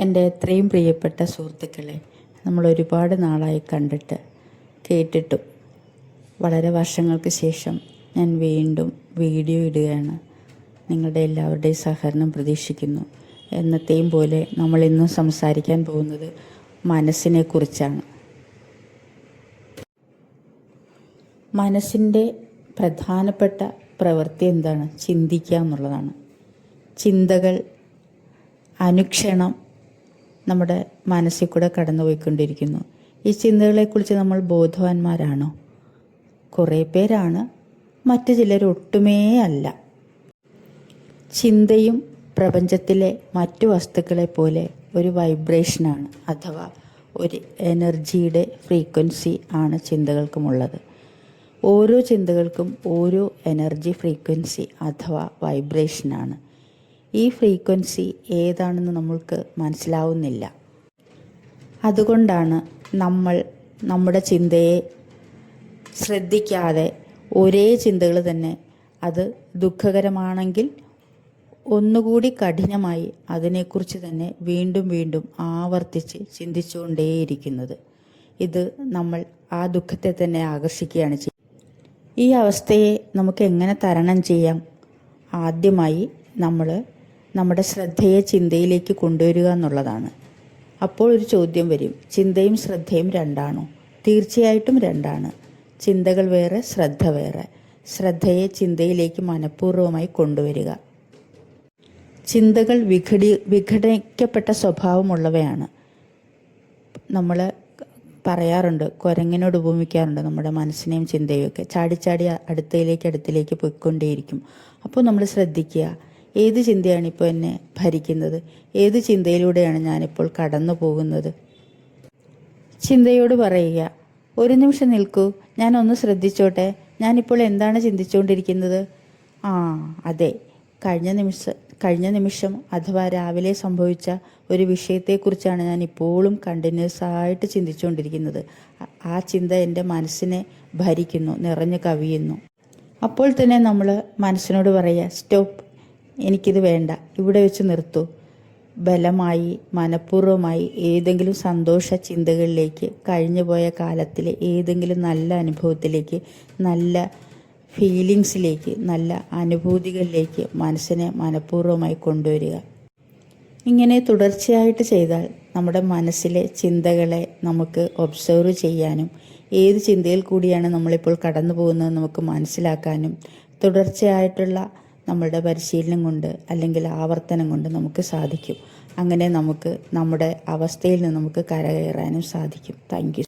എൻ്റെ എത്രയും പ്രിയപ്പെട്ട സുഹൃത്തുക്കളെ, നമ്മൾ ഒരുപാട് നാളായി കണ്ടിട്ട് കേട്ടിട്ടും വളരെ വർഷങ്ങൾക്ക് ശേഷം ഞാൻ വീണ്ടും വീഡിയോ ഇടുകയാണ്. നിങ്ങളുടെ എല്ലാവരുടെയും സഹകരണം പ്രതീക്ഷിക്കുന്നു. എന്നത്തെയും പോലെ നമ്മൾ ഇന്നും സംസാരിക്കാൻ പോകുന്നത് മനസ്സിനെ കുറിച്ചാണ്. മനസ്സിൻ്റെ പ്രധാനപ്പെട്ട പ്രവൃത്തി എന്താണ്? ചിന്തിക്കുക എന്നുള്ളതാണ്. ചിന്തകൾ അനുക്ഷണം നമ്മുടെ മനസ്സിൽ കൂടെ കടന്നുപോയിക്കൊണ്ടിരിക്കുന്നു. ഈ ചിന്തകളെക്കുറിച്ച് നമ്മൾ ബോധവാന്മാരാണോ? കുറേ പേരാണ്, മറ്റു ചിലർ ഒട്ടുമേ അല്ല. ചിന്തയും പ്രപഞ്ചത്തിലെ മറ്റു വസ്തുക്കളെ പോലെ ഒരു വൈബ്രേഷനാണ്, അഥവാ ഒരു എനർജിയുടെ ഫ്രീക്വൻസി ആണ് ചിന്തകൾക്കുമുള്ളത്. ഓരോ ചിന്തകൾക്കും ഓരോ എനർജി ഫ്രീക്വൻസി അഥവാ വൈബ്രേഷനാണ്. ഈ ഫ്രീക്വൻസി ഏതാണെന്ന് നമ്മൾക്ക് മനസ്സിലാവുന്നില്ല. അതുകൊണ്ടാണ് നമ്മൾ നമ്മുടെ ചിന്തയെ ശ്രദ്ധിക്കാതെ ഒരേ ചിന്തകൾ തന്നെ, അത് ദുഃഖകരമാണെങ്കിൽ ഒന്നുകൂടി കഠിനമായി അതിനെക്കുറിച്ച് തന്നെ വീണ്ടും വീണ്ടും ആവർത്തിച്ച് ചിന്തിച്ചുകൊണ്ടേയിരിക്കുന്നത്. ഇത് നമ്മൾ ആ ദുഃഖത്തെ തന്നെ ആകർഷിക്കുകയാണ് ചെയ്യുന്നത്. ഈ അവസ്ഥയെ നമുക്ക് എങ്ങനെ തരണം ചെയ്യാം? ആദ്യമായി നമ്മൾ നമ്മുടെ ശ്രദ്ധയെ ചിന്തയിലേക്ക് കൊണ്ടുവരിക എന്നുള്ളതാണ്. അപ്പോൾ ഒരു ചോദ്യം വരും, ചിന്തയും ശ്രദ്ധയും രണ്ടാണോ? തീർച്ചയായിട്ടും രണ്ടാണ്. ചിന്തകൾ വേറെ, ശ്രദ്ധ വേറെ. ശ്രദ്ധയെ ചിന്തയിലേക്ക് മനഃപൂർവ്വമായി കൊണ്ടുവരിക. ചിന്തകൾ വിഘടിക്കപ്പെട്ട സ്വഭാവമുള്ളവയാണ്. നമ്മൾ പറയാറുണ്ട്, കുരങ്ങിനോട് ഉപമിക്കാറുണ്ട് നമ്മുടെ മനസ്സിനെയും ചിന്തയും ഒക്കെ. ചാടിച്ചാടി അടുത്തേക്ക് പോയിക്കൊണ്ടേയിരിക്കും. അപ്പോൾ നമ്മൾ ശ്രദ്ധിക്കുക, ഏത് ചിന്തയാണ് ഇപ്പോൾ എന്നെ ഭരിക്കുന്നത്? ഏത് ചിന്തയിലൂടെയാണ് ഞാനിപ്പോൾ കടന്നു പോകുന്നത്? ചിന്തയോട് പറയുക, ഒരു നിമിഷം നിൽക്കൂ, ഞാനൊന്ന് ശ്രദ്ധിച്ചോട്ടെ, ഞാനിപ്പോൾ എന്താണ് ചിന്തിച്ചുകൊണ്ടിരിക്കുന്നത്? അതെ, കഴിഞ്ഞ നിമിഷം അഥവാ രാവിലെ സംഭവിച്ച ഒരു വിഷയത്തെക്കുറിച്ചാണ് ഞാൻ ഇപ്പോഴും കണ്ടിന്യൂസ് ആയിട്ട് ചിന്തിച്ചുകൊണ്ടിരിക്കുന്നത്. ആ ചിന്ത എൻ്റെ മനസ്സിനെ ഭരിക്കുന്നു, നിറഞ്ഞു കവിയുന്നു. അപ്പോൾ തന്നെ നമ്മൾ മനസ്സിനോട് പറയുക, സ്റ്റോപ്പ്, എനിക്കിത് വേണ്ട, ഇവിടെ വെച്ച് നിർത്തൂ. ബലമായി മനഃപൂർവ്വമായി ഏതെങ്കിലും സന്തോഷ ചിന്തകളിലേക്ക്, കഴിഞ്ഞുപോയ കാലത്തിലെ ഏതെങ്കിലും നല്ല അനുഭവത്തിലേക്ക്, നല്ല ഫീലിങ്സിലേക്ക്, നല്ല അനുഭൂതികളിലേക്ക് മനസ്സിനെ മനഃപൂർവ്വമായി കൊണ്ടുവരിക. ഇങ്ങനെ തുടർച്ചയായിട്ട് ചെയ്താൽ നമ്മുടെ മനസ്സിലെ ചിന്തകളെ നമുക്ക് ഒബ്സർവ് ചെയ്യാനും ഏത് ചിന്തയിൽ കൂടിയാണ് നമ്മളിപ്പോൾ കടന്നു പോകുന്നത് നമുക്ക് മനസ്സിലാക്കാനും തുടർച്ചയായിട്ടുള്ള നമ്മളുടെ പരിശീലനം കൊണ്ട് അല്ലെങ്കിൽ ആവർത്തനം കൊണ്ട് നമുക്ക് സാധിക്കും. അങ്ങനെ നമുക്ക് നമ്മുടെ അവസ്ഥയിൽ നിന്ന് നമുക്ക് കരകയറാനും സാധിക്കും. Thank you.